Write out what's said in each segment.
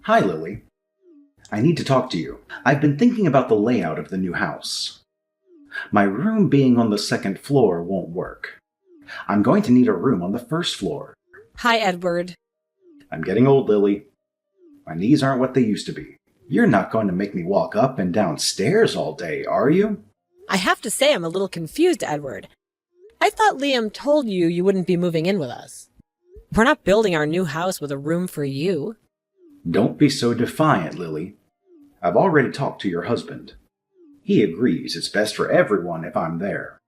Hi, Lily. I need to talk to you. I've been thinking about the layout of the new house. My room being on the second floor won't work. I'm going to need a room on the first floor. Hi, Edward. I'm getting old, Lily. My knees aren't what they used to be. You're not going to make me walk up and down stairs all day, are you? I have to say I'm a little confused, Edward. I thought Liam told you you wouldn't be moving in with us. We're not building our new house with a room for you. Don't be so defiant, Lily. I've already talked to your husband. He agrees it's best for everyone if I'm there.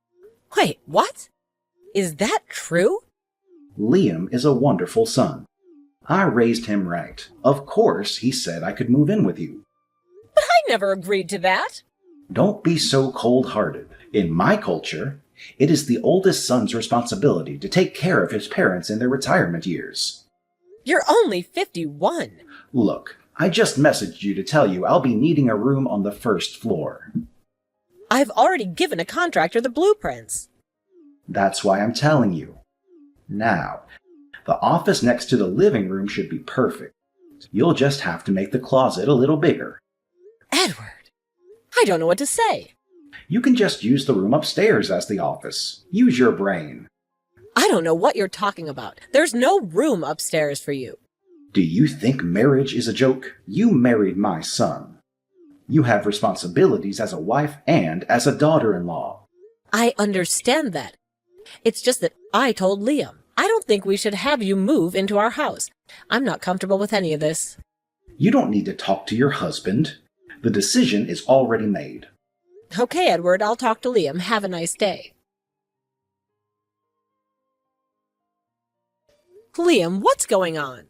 Wait, what? Is that true? Liam is a wonderful son. I raised him right. Of course, he said I could move in with you. But I never agreed to that. Don't be so cold-hearted. In my culture, it is the oldest son's responsibility to take care of his parents in their retirement years. You're only 51. Look, I just messaged you to tell you I'll be needing a room on the first floor. I've already given a contractor the blueprints. That's why I'm telling you. Now, the office next to the living room should be perfect. You'll just have to make the closet a little bigger. Edward, I don't know what to say. You can just use the room upstairs as the office. Use your brain. I don't know what you're talking about. There's no room upstairs for you. Do you think marriage is a joke? You married my son. You have responsibilities as a wife and as a daughter-in-law. I understand that. It's just that I told Liam. I don't think we should have you move into our house. I'm not comfortable with any of this. You don't need to talk to your husband. The decision is already made. Okay, Edward, I'll talk to Liam. Have a nice day. Liam, what's going on?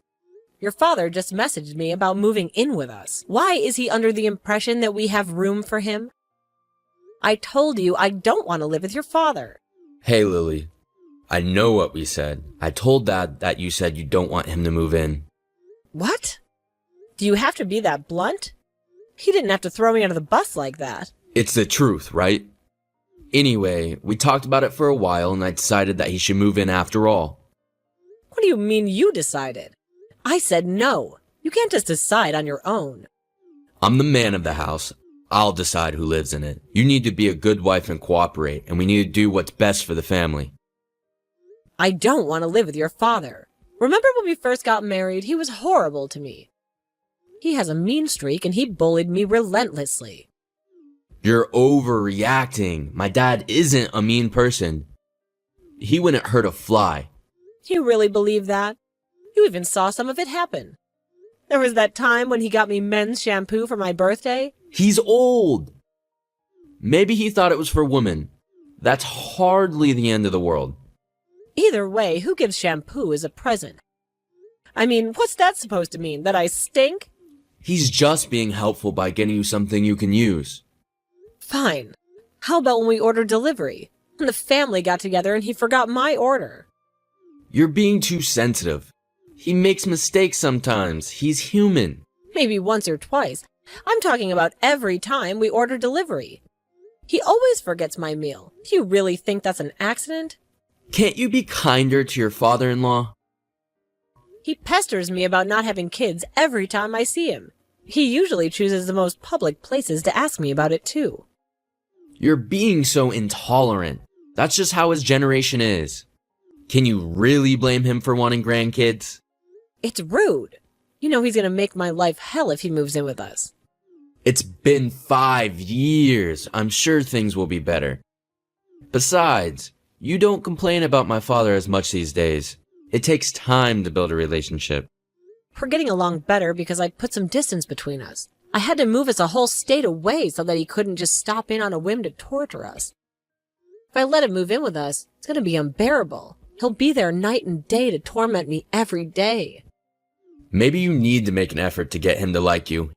Your father just messaged me about moving in with us. Why is he under the impression that we have room for him? I told you I don't want to live with your father. Hey, Lily. I know what we said. I told Dad that you said you don't want him to move in. What? Do you have to be that blunt? He didn't have to throw me under the bus like that. It's the truth, right? Anyway, we talked about it for a while and I decided that he should move in after all. What do you mean you decided? I said no. You can't just decide on your own. I'm the man of the house. I'll decide who lives in it. You need to be a good wife and cooperate, and we need to do what's best for the family. I don't want to live with your father. Remember when we first got married? He was horrible to me. He has a mean streak and he bullied me relentlessly. You're overreacting. My dad isn't a mean person. He wouldn't hurt a fly. You really believe that? You even saw some of it happen. There was that time when he got me men's shampoo for my birthday. He's old. Maybe he thought it was for women. That's hardly the end of the world. Either way, who gives shampoo as a present? I mean, what's that supposed to mean? That I stink? He's just being helpful by getting you something you can use. Fine. How about when we ordered delivery? And the family got together and he forgot my order. You're being too sensitive. He makes mistakes sometimes. He's human. Maybe once or twice. I'm talking about every time we order delivery. He always forgets my meal. Do you really think that's an accident? Can't you be kinder to your father-in-law? He pesters me about not having kids every time I see him. He usually chooses the most public places to ask me about it, too. You're being so intolerant. That's just how his generation is. Can you really blame him for wanting grandkids? It's rude. You know he's going to make my life hell if he moves in with us. It's been 5 years. I'm sure things will be better. Besides, you don't complain about my father as much these days. It takes time to build a relationship. We're getting along better because I put some distance between us. I had to move us a whole state away so that he couldn't just stop in on a whim to torture us. If I let him move in with us, it's going to be unbearable. He'll be there night and day to torment me every day. Maybe you need to make an effort to get him to like you.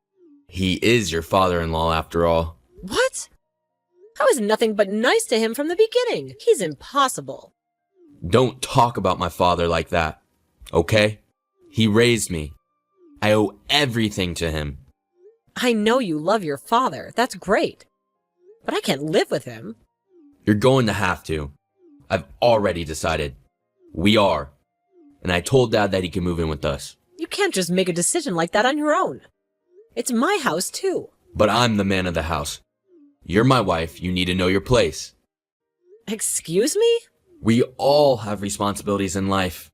He is your father-in-law after all. What? I was nothing but nice to him from the beginning. He's impossible. Don't talk about my father like that, okay? He raised me. I owe everything to him. I know you love your father. That's great. But I can't live with him. You're going to have to. I've already decided. We are. And I told Dad that he can move in with us. You can't just make a decision like that on your own. It's my house, too. But I'm the man of the house. You're my wife. You need to know your place. Excuse me? We all have responsibilities in life.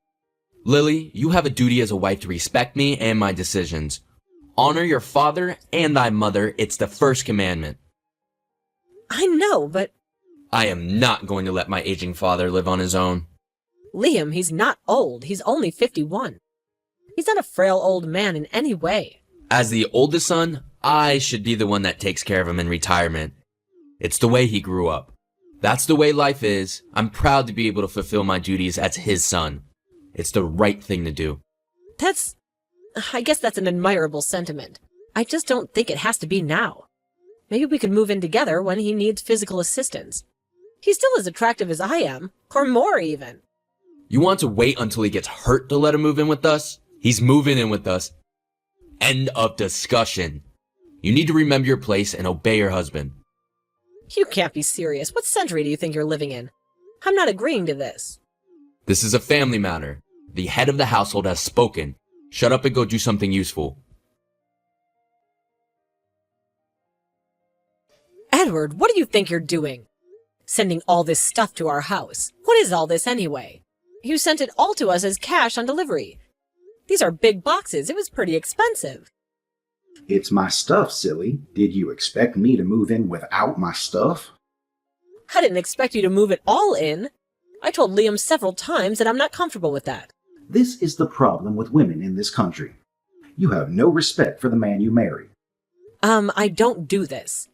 Lily, you have a duty as a wife to respect me and my decisions. Honor your father and thy mother. It's the first commandment. I know, but... I am not going to let my aging father live on his own. Liam, he's not old. He's only 51. He's not a frail old man in any way. As the oldest son, I should be the one that takes care of him in retirement. It's the way he grew up. That's the way life is. I'm proud to be able to fulfill my duties as his son. It's the right thing to do. I guess that's an admirable sentiment. I just don't think it has to be now. Maybe we could move in together when he needs physical assistance. He's still as attractive as I am, or more even. You want to wait until he gets hurt to let him move in with us? He's moving in with us. End of discussion. You need to remember your place and obey your husband. You can't be serious. What century do you think you're living in? I'm not agreeing to this. This is a family matter. The head of the household has spoken. Shut up and go do something useful. Edward, what do you think you're doing? Sending all this stuff to our house. What is all this anyway? You sent it all to us as cash on delivery. These are big boxes. It was pretty expensive. It's my stuff, silly. Did you expect me to move in without my stuff? I didn't expect you to move it all in. I told Liam several times that I'm not comfortable with that. This is the problem with women in this country. You have no respect for the man you marry. I don't do this.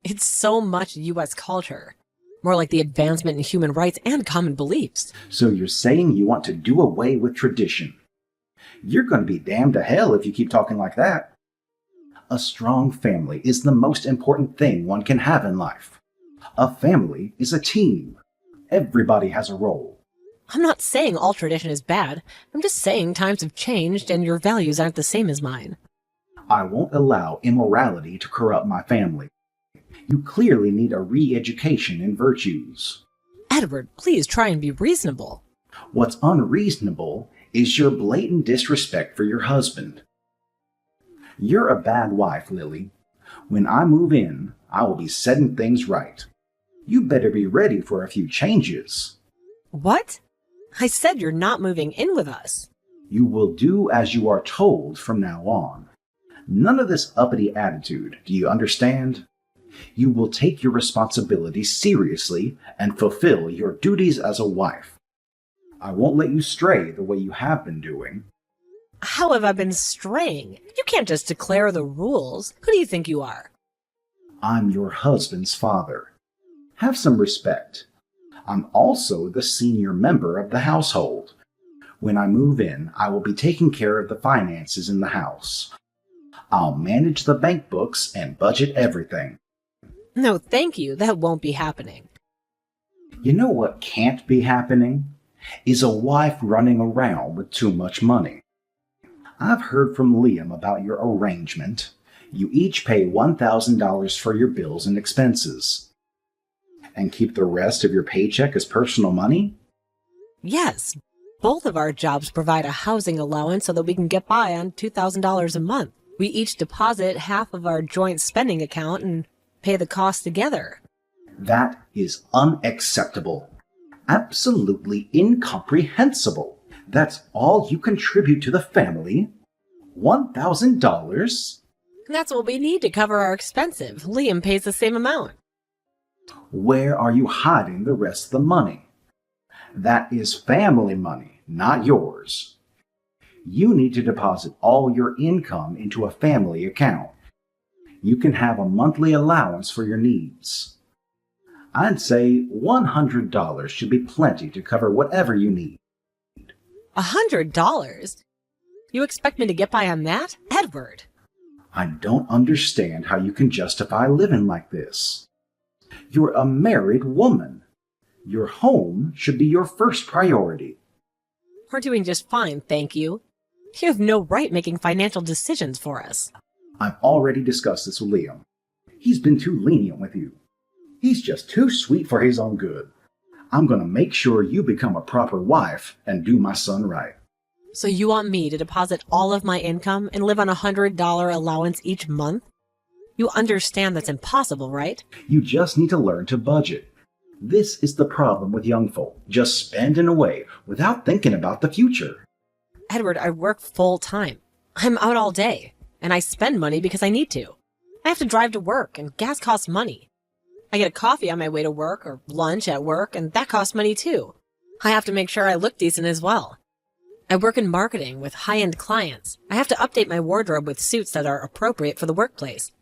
It's so much U.S. culture. More like the advancement in human rights and common beliefs. So you're saying you want to do away with tradition? You're going to be damned to hell if you keep talking like that. A strong family is the most important thing one can have in life. A family is a team. Everybody has a role. I'm not saying all tradition is bad. I'm just saying times have changed and your values aren't the same as mine. I won't allow immorality to corrupt my family. You clearly need a re-education in virtues. Edward, please try and be reasonable. What's unreasonable is your blatant disrespect for your husband. You're a bad wife, Lily. When I move in, I will be setting things right. You better be ready for a few changes. What? I said you're not moving in with us. You will do as you are told from now on. None of this uppity attitude, do you understand? You will take your responsibilities seriously and fulfill your duties as a wife. I won't let you stray the way you have been doing. How have I been straying? You can't just declare the rules. Who do you think you are? I'm your husband's father. Have some respect. I'm also the senior member of the household. When I move in, I will be taking care of the finances in the house. I'll manage the bank books and budget everything. No, thank you. That won't be happening. You know what can't be happening? Is a wife running around with too much money. I've heard from Liam about your arrangement. You each pay $1,000 for your bills and expenses. And keep the rest of your paycheck as personal money? Yes. Both of our jobs provide a housing allowance so that we can get by on $2,000 a month. We each deposit half of our joint spending account and pay the cost together. That is unacceptable. Absolutely incomprehensible. That's all you contribute to the family? $1,000? That's what we need to cover our expenses. Liam pays the same amount. Where are you hiding the rest of the money? That is family money, not yours. You need to deposit all your income into a family account. You can have a monthly allowance for your needs. I'd say $100 should be plenty to cover whatever you need. $100? You expect me to get by on that? Edward! I don't understand how you can justify living like this. You're a married woman. Your home should be your first priority. We're doing just fine, thank you. You have no right making financial decisions for us. I've already discussed this with Liam. He's been too lenient with you. He's just too sweet for his own good. I'm going to make sure you become a proper wife and do my son right. So you want me to deposit all of my income and live on a $100 allowance each month? You understand that's impossible, right? You just need to learn to budget. This is the problem with young folk, just spending away without thinking about the future. Edward, I work full time. I'm out all day, and I spend money because I need to. I have to drive to work, and gas costs money. I get a coffee on my way to work or lunch at work, and that costs money too. I have to make sure I look decent as well. I work in marketing with high-end clients. I have to update my wardrobe with suits that are appropriate for the workplace.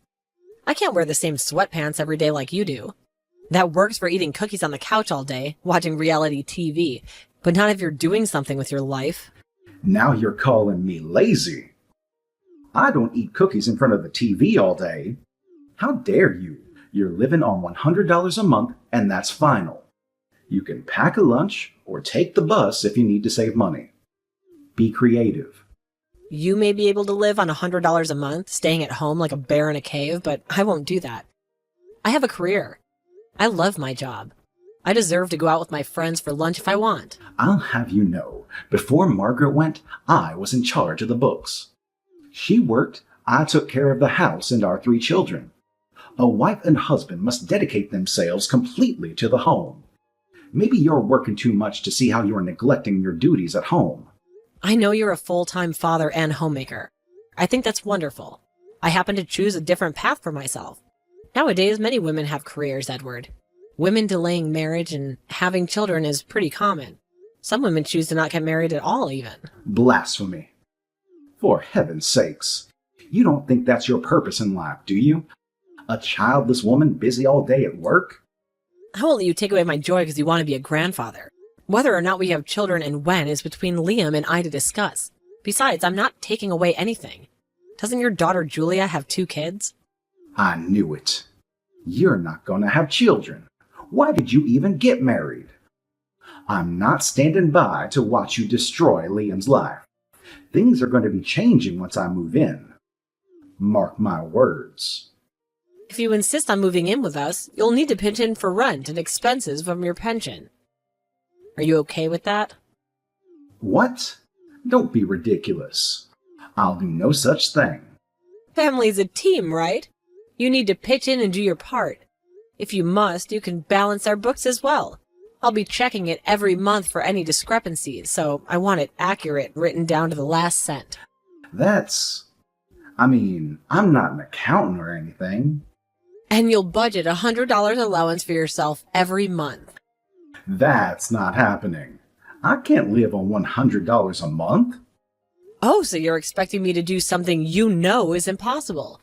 I can't wear the same sweatpants every day like you do. That works for eating cookies on the couch all day, watching reality TV, but not if you're doing something with your life. Now you're calling me lazy. I don't eat cookies in front of the TV all day. How dare you? You're living on $100 a month, and that's final. You can pack a lunch or take the bus if you need to save money. Be creative. You may be able to live on $100 a month, staying at home like a bear in a cave, but I won't do that. I have a career. I love my job. I deserve to go out with my friends for lunch if I want. I'll have you know, before Margaret went, I was in charge of the books. She worked, I took care of the house and our 3 children. A wife and husband must dedicate themselves completely to the home. Maybe you're working too much to see how you're neglecting your duties at home. I know you're a full-time father and homemaker. I think that's wonderful. I happen to choose a different path for myself. Nowadays, many women have careers, Edward. Women delaying marriage and having children is pretty common. Some women choose to not get married at all, even. Blasphemy. For heaven's sakes. You don't think that's your purpose in life, do you? A childless woman busy all day at work? I won't let you take away my joy because you want to be a grandfather. Whether or not we have children and when is between Liam and I to discuss. Besides, I'm not taking away anything. Doesn't your daughter Julia have 2 kids? I knew it. You're not going to have children. Why did you even get married? I'm not standing by to watch you destroy Liam's life. Things are going to be changing once I move in. Mark my words. If you insist on moving in with us, you'll need to pitch in for rent and expenses from your pension. Are you okay with that? What? Don't be ridiculous. I'll do no such thing. Family's a team, right? You need to pitch in and do your part. If you must, you can balance our books as well. I'll be checking it every month for any discrepancies, so I want it accurate, written down to the last cent. I'm not an accountant or anything. And you'll budget a $100 allowance for yourself every month. That's not happening. I can't live on $100 a month. Oh, so you're expecting me to do something you know is impossible.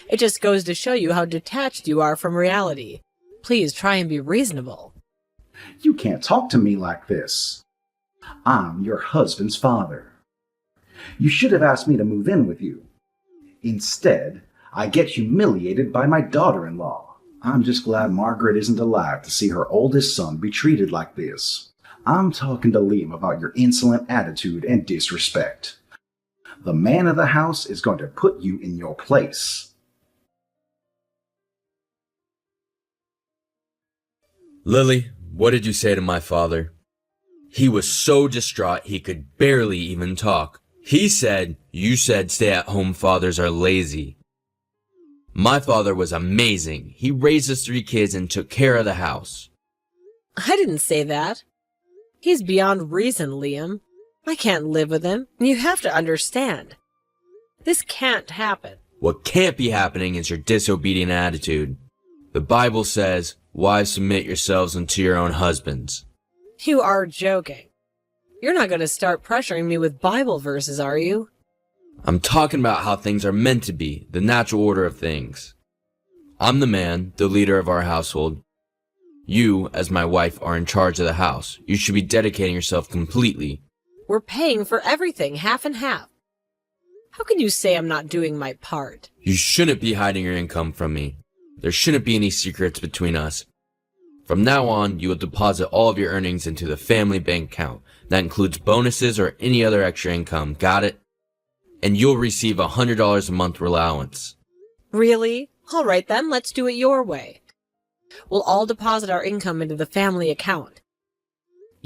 It just goes to show you how detached you are from reality. Please try and be reasonable. You can't talk to me like this. I'm your husband's father. You should have asked me to move in with you. Instead, I get humiliated by my daughter-in-law. I'm just glad Margaret isn't alive to see her oldest son be treated like this. I'm talking to Liam about your insolent attitude and disrespect. The man of the house is going to put you in your place. Lily, what did you say to my father? He was so distraught he could barely even talk. He said, you said stay-at-home fathers are lazy. My father was amazing. He raised us 3 kids and took care of the house. I didn't say that. He's beyond reason, Liam. I can't live with him. You have to understand. This can't happen. What can't be happening is your disobedient attitude. The Bible says, wives, submit yourselves unto your own husbands. You are joking. You're not going to start pressuring me with Bible verses, are you? I'm talking about how things are meant to be, the natural order of things. I'm the man, the leader of our household. You, as my wife, are in charge of the house. You should be dedicating yourself completely. We're paying for everything, half and half. How can you say I'm not doing my part? You shouldn't be hiding your income from me. There shouldn't be any secrets between us. From now on, you will deposit all of your earnings into the family bank account. That includes bonuses or any other extra income. Got it? And you'll receive $100 a month allowance. Really? All right then, let's do it your way. We'll all deposit our income into the family account.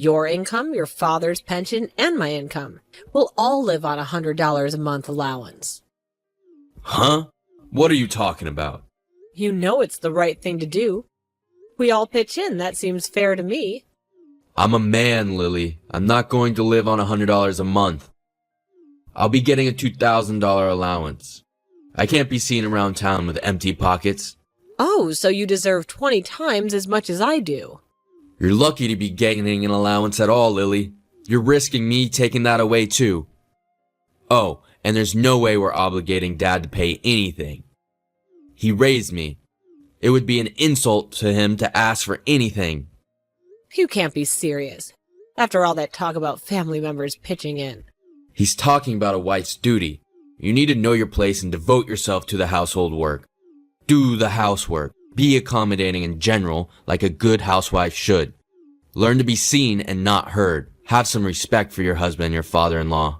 Your income, your father's pension, and my income. We'll all live on $100 a month allowance. Huh? What are you talking about? You know it's the right thing to do. We all pitch in. That seems fair to me. I'm a man, Lily. I'm not going to live on $100 a month. I'll be getting a $2,000 allowance. I can't be seen around town with empty pockets. Oh, so you deserve 20 times as much as I do. You're lucky to be getting an allowance at all, Lily. You're risking me taking that away too. Oh, and there's no way we're obligating Dad to pay anything. He raised me. It would be an insult to him to ask for anything. You can't be serious. After all that talk about family members pitching in. He's talking about a wife's duty. You need to know your place and devote yourself to the household work. Do the housework. Be accommodating in general, like a good housewife should. Learn to be seen and not heard. Have some respect for your husband and your father-in-law.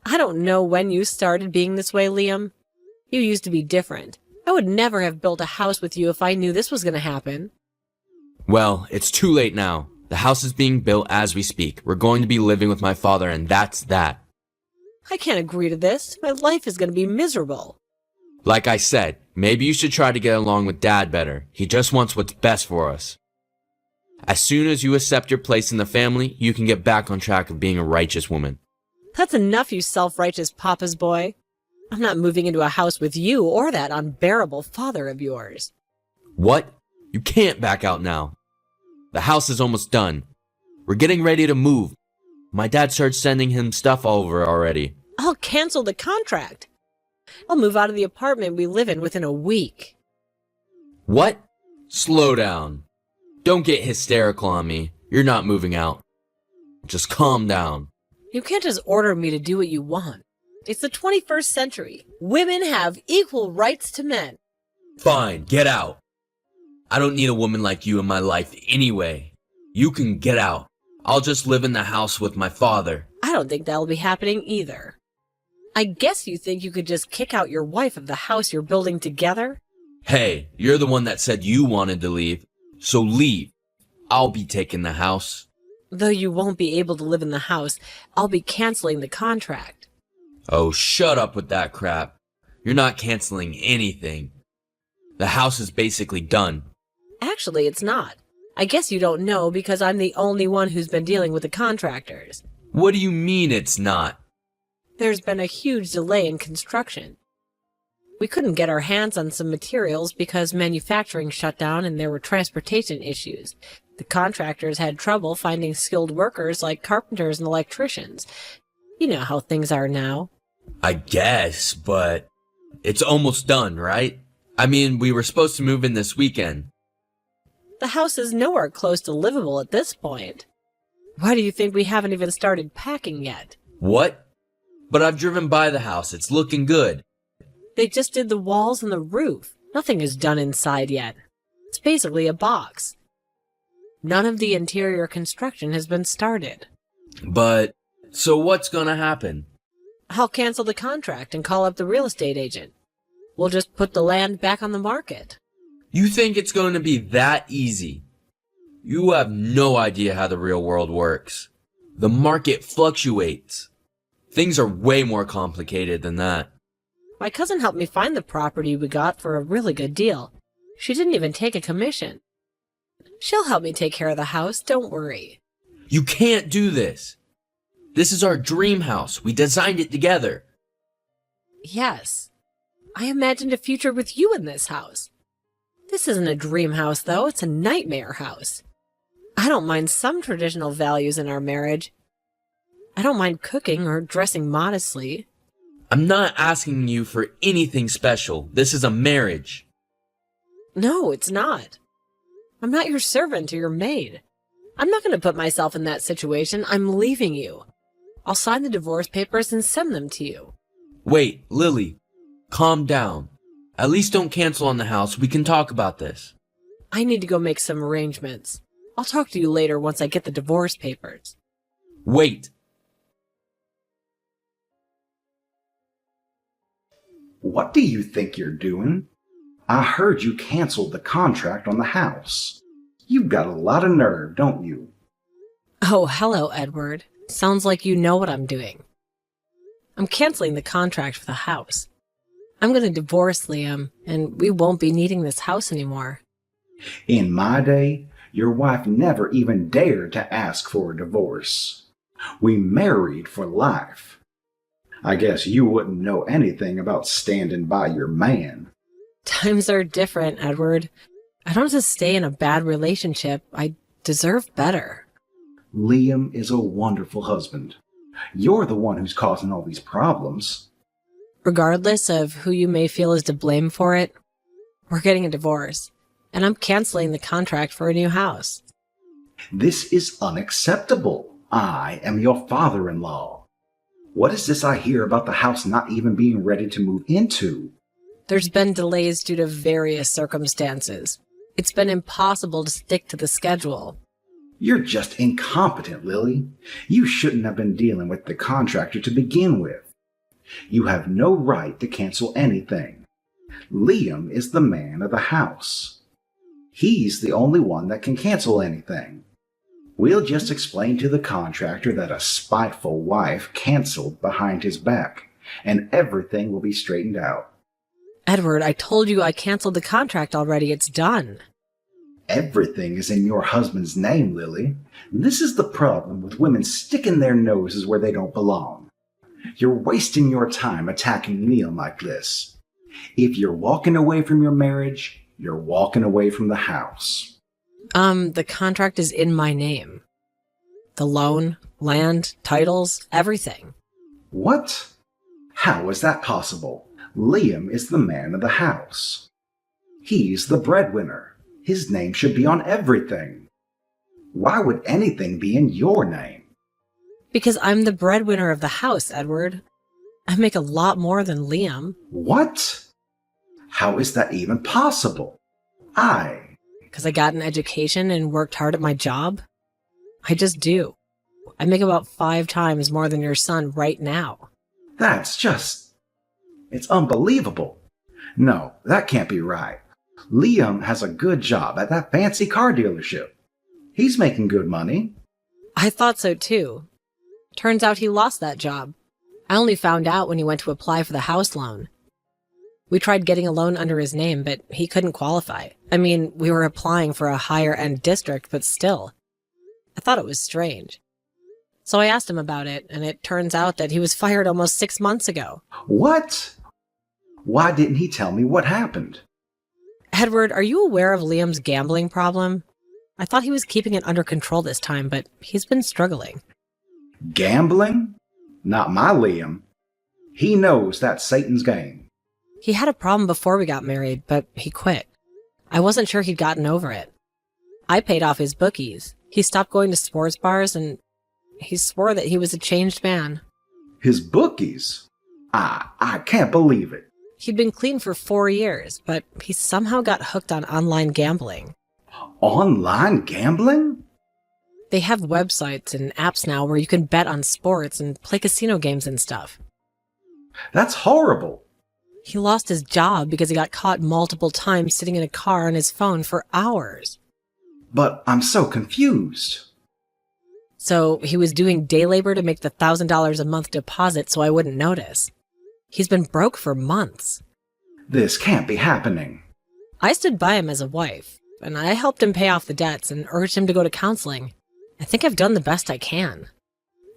I don't know when you started being this way, Liam. You used to be different. I would never have built a house with you if I knew this was going to happen. Well, it's too late now. The house is being built as we speak. We're going to be living with my father, and that's that. I can't agree to this. My life is going to be miserable. Like I said, maybe you should try to get along with Dad better. He just wants what's best for us. As soon as you accept your place in the family, you can get back on track of being a righteous woman. That's enough, you self-righteous papa's boy. I'm not moving into a house with you or that unbearable father of yours. What? You can't back out now. The house is almost done. We're getting ready to move. My dad started sending him stuff over already. I'll cancel the contract. I'll move out of the apartment we live in within a week. What? Slow down. Don't get hysterical on me. You're not moving out. Just calm down. You can't just order me to do what you want. It's the 21st century. Women have equal rights to men. Fine, get out. I don't need a woman like you in my life anyway. You can get out. I'll just live in the house with my father. I don't think that'll be happening either. I guess you think you could just kick out your wife of the house you're building together? Hey, you're the one that said you wanted to leave. So leave. I'll be taking the house. Though you won't be able to live in the house, I'll be canceling the contract. Oh, shut up with that crap. You're not canceling anything. The house is basically done. Actually, it's not. I guess you don't know because I'm the only one who's been dealing with the contractors. What do you mean it's not? There's been a huge delay in construction. We couldn't get our hands on some materials because manufacturing shut down and there were transportation issues. The contractors had trouble finding skilled workers like carpenters and electricians. You know how things are now. I guess, but it's almost done, right? I mean, we were supposed to move in this weekend. The house is nowhere close to livable at this point. Why do you think we haven't even started packing yet? What? But I've driven by the house. It's looking good. They just did the walls and the roof. Nothing is done inside yet. It's basically a box. None of the interior construction has been started. But, so what's gonna happen? I'll cancel the contract and call up the real estate agent. We'll just put the land back on the market. You think it's going to be that easy? You have no idea how the real world works. The market fluctuates. Things are way more complicated than that. My cousin helped me find the property we got for a really good deal. She didn't even take a commission. She'll help me take care of the house, don't worry. You can't do this. This is our dream house. We designed it together. Yes. I imagined a future with you in this house. This isn't a dream house, though. It's a nightmare house. I don't mind some traditional values in our marriage. I don't mind cooking or dressing modestly. I'm not asking you for anything special. This is a marriage. No, it's not. I'm not your servant or your maid. I'm not going to put myself in that situation. I'm leaving you. I'll sign the divorce papers and send them to you. Wait, Lily. Calm down. At least don't cancel on the house. We can talk about this. I need to go make some arrangements. I'll talk to you later once I get the divorce papers. Wait. What do you think you're doing? I heard you canceled the contract on the house. You've got a lot of nerve, don't you? Oh, hello, Edward. Sounds like you know what I'm doing. I'm canceling the contract for the house. I'm going to divorce Liam, and we won't be needing this house anymore. In my day, your wife never even dared to ask for a divorce. We married for life. I guess you wouldn't know anything about standing by your man. Times are different, Edward. I don't have to stay in a bad relationship. I deserve better. Liam is a wonderful husband. You're the one who's causing all these problems. Regardless of who you may feel is to blame for it, we're getting a divorce, and I'm canceling the contract for a new house. This is unacceptable. I am your father-in-law. What is this I hear about the house not even being ready to move into? There's been delays due to various circumstances. It's been impossible to stick to the schedule. You're just incompetent, Lily. You shouldn't have been dealing with the contractor to begin with. You have no right to cancel anything. Liam is the man of the house. He's the only one that can cancel anything. We'll just explain to the contractor that a spiteful wife canceled behind his back, and everything will be straightened out. Edward, I told you I canceled the contract already. It's done. Everything is in your husband's name, Lily. This is the problem with women sticking their noses where they don't belong. You're wasting your time attacking Liam like this. If you're walking away from your marriage, you're walking away from the house. The contract is in my name. The loan, land, titles, everything. What? How is that possible? Liam is the man of the house. He's the breadwinner. His name should be on everything. Why would anything be in your name? Because I'm the breadwinner of the house, Edward. I make a lot more than Liam. What? How is that even possible? Because I got an education and worked hard at my job? I just do. I make about 5 times more than your son right now. It's unbelievable. No, that can't be right. Liam has a good job at that fancy car dealership. He's making good money. I thought so too. Turns out he lost that job. I only found out when he went to apply for the house loan. We tried getting a loan under his name, but he couldn't qualify. I mean, we were applying for a higher-end district, but still. I thought it was strange. So I asked him about it, and it turns out that he was fired almost 6 months ago. What? Why didn't he tell me what happened? Edward, are you aware of Liam's gambling problem? I thought he was keeping it under control this time, but he's been struggling. Gambling? Not my Liam. He knows that's Satan's game. He had a problem before we got married, but he quit. I wasn't sure he'd gotten over it. I paid off his bookies. He stopped going to sports bars, and he swore that he was a changed man. His bookies? I can't believe it. He'd been clean for 4 years, but he somehow got hooked on online gambling. Online gambling? They have websites and apps now where you can bet on sports and play casino games and stuff. That's horrible. He lost his job because he got caught multiple times sitting in a car on his phone for hours. But I'm so confused. So he was doing day labor to make the $1,000 a month deposit so I wouldn't notice. He's been broke for months. This can't be happening. I stood by him as a wife, and I helped him pay off the debts and urged him to go to counseling. I think I've done the best I can.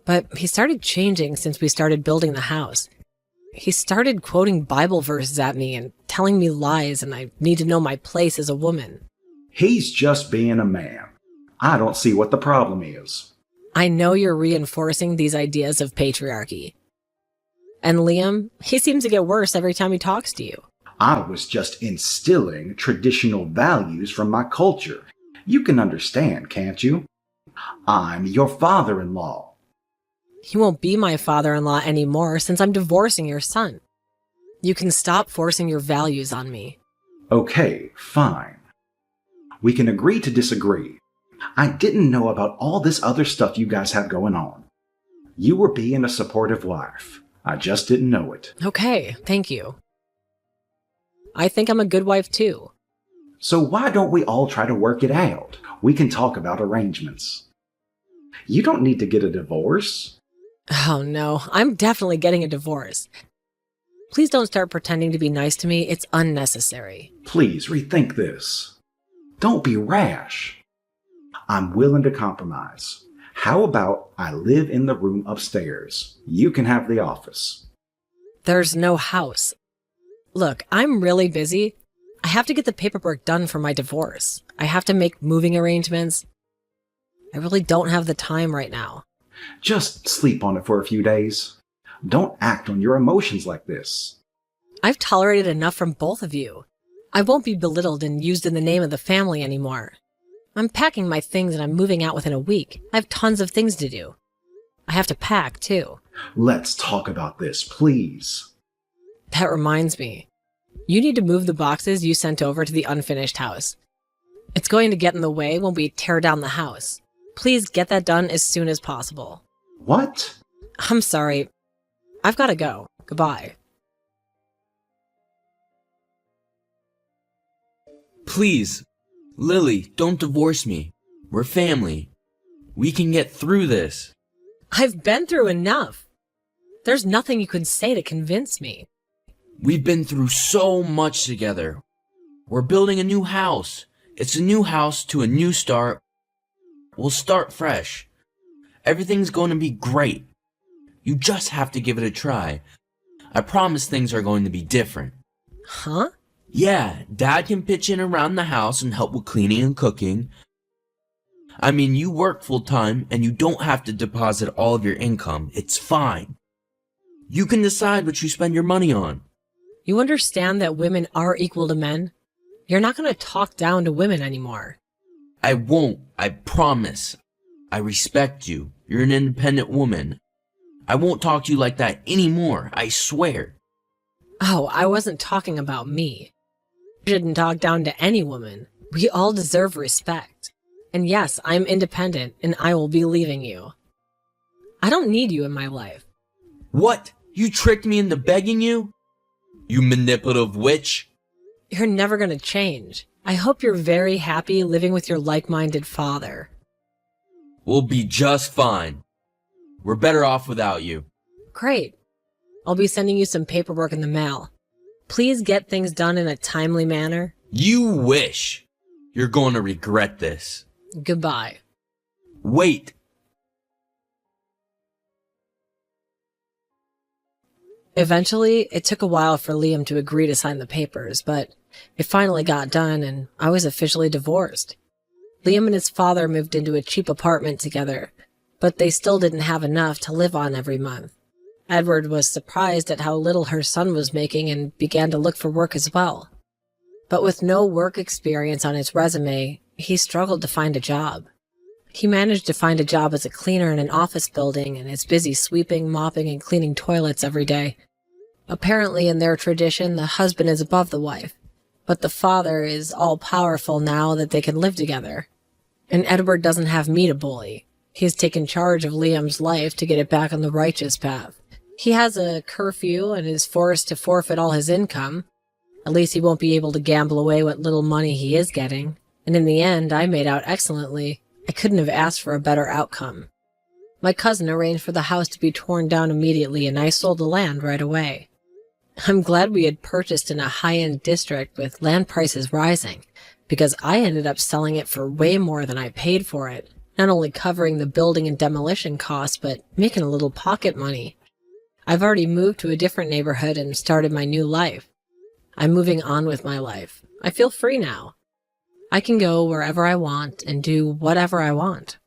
But he started changing since we started building the house. He started quoting Bible verses at me and telling me lies, and I need to know my place as a woman. He's just being a man. I don't see what the problem is. I know you're reinforcing these ideas of patriarchy. And Liam, he seems to get worse every time he talks to you. I was just instilling traditional values from my culture. You can understand, can't you? I'm your father-in-law. He won't be my father-in-law anymore since I'm divorcing your son. You can stop forcing your values on me. Okay, fine. We can agree to disagree. I didn't know about all this other stuff you guys have going on. You were being a supportive wife. I just didn't know it. Okay, thank you. I think I'm a good wife too. So why don't we all try to work it out? We can talk about arrangements. You don't need to get a divorce. Oh no, I'm definitely getting a divorce. Please don't start pretending to be nice to me. It's unnecessary. Please rethink this. Don't be rash. I'm willing to compromise. How about I live in the room upstairs? You can have the office. There's no house. Look, I'm really busy. I have to get the paperwork done for my divorce. I have to make moving arrangements. I really don't have the time right now. Just sleep on it for a few days. Don't act on your emotions like this. I've tolerated enough from both of you. I won't be belittled and used in the name of the family anymore. I'm packing my things and I'm moving out within a week. I have tons of things to do. I have to pack, too. Let's talk about this, please. That reminds me. You need to move the boxes you sent over to the unfinished house. It's going to get in the way when we tear down the house. Please get that done as soon as possible. What? I'm sorry. I've got to go. Goodbye. Please, Lily, don't divorce me. We're family. We can get through this. I've been through enough. There's nothing you can say to convince me. We've been through so much together. We're building a new house. It's a new house to a new start. We'll start fresh. Everything's going to be great. You just have to give it a try. I promise things are going to be different. Huh? Yeah, Dad can pitch in around the house and help with cleaning and cooking. I mean, you work full time and you don't have to deposit all of your income. It's fine. You can decide what you spend your money on. You understand that women are equal to men? You're not going to talk down to women anymore. I won't. I promise. I respect you. You're an independent woman. I won't talk to you like that anymore. I swear. Oh, I wasn't talking about me. You shouldn't talk down to any woman. We all deserve respect. And yes, I'm independent and I will be leaving you. I don't need you in my life. What? You tricked me into begging you? You manipulative witch? You're never going to change. I hope you're very happy living with your like-minded father. We'll be just fine. We're better off without you. Great. I'll be sending you some paperwork in the mail. Please get things done in a timely manner. You wish. You're going to regret this. Goodbye. Wait. Eventually, it took a while for Liam to agree to sign the papers, but it finally got done and I was officially divorced. Liam and his father moved into a cheap apartment together, but they still didn't have enough to live on every month. Edward was surprised at how little her son was making and began to look for work as well. But with no work experience on his resume, he struggled to find a job. He managed to find a job as a cleaner in an office building and is busy sweeping, mopping, and cleaning toilets every day. Apparently, in their tradition, the husband is above the wife, but the father is all-powerful now that they can live together. And Edward doesn't have me to bully. He's taken charge of Liam's life to get it back on the righteous path. He has a curfew and is forced to forfeit all his income. At least he won't be able to gamble away what little money he is getting. And in the end, I made out excellently. I couldn't have asked for a better outcome. My cousin arranged for the house to be torn down immediately, and I sold the land right away. I'm glad we had purchased in a high-end district with land prices rising, because I ended up selling it for way more than I paid for it, not only covering the building and demolition costs, but making a little pocket money. I've already moved to a different neighborhood and started my new life. I'm moving on with my life. I feel free now. I can go wherever I want and do whatever I want.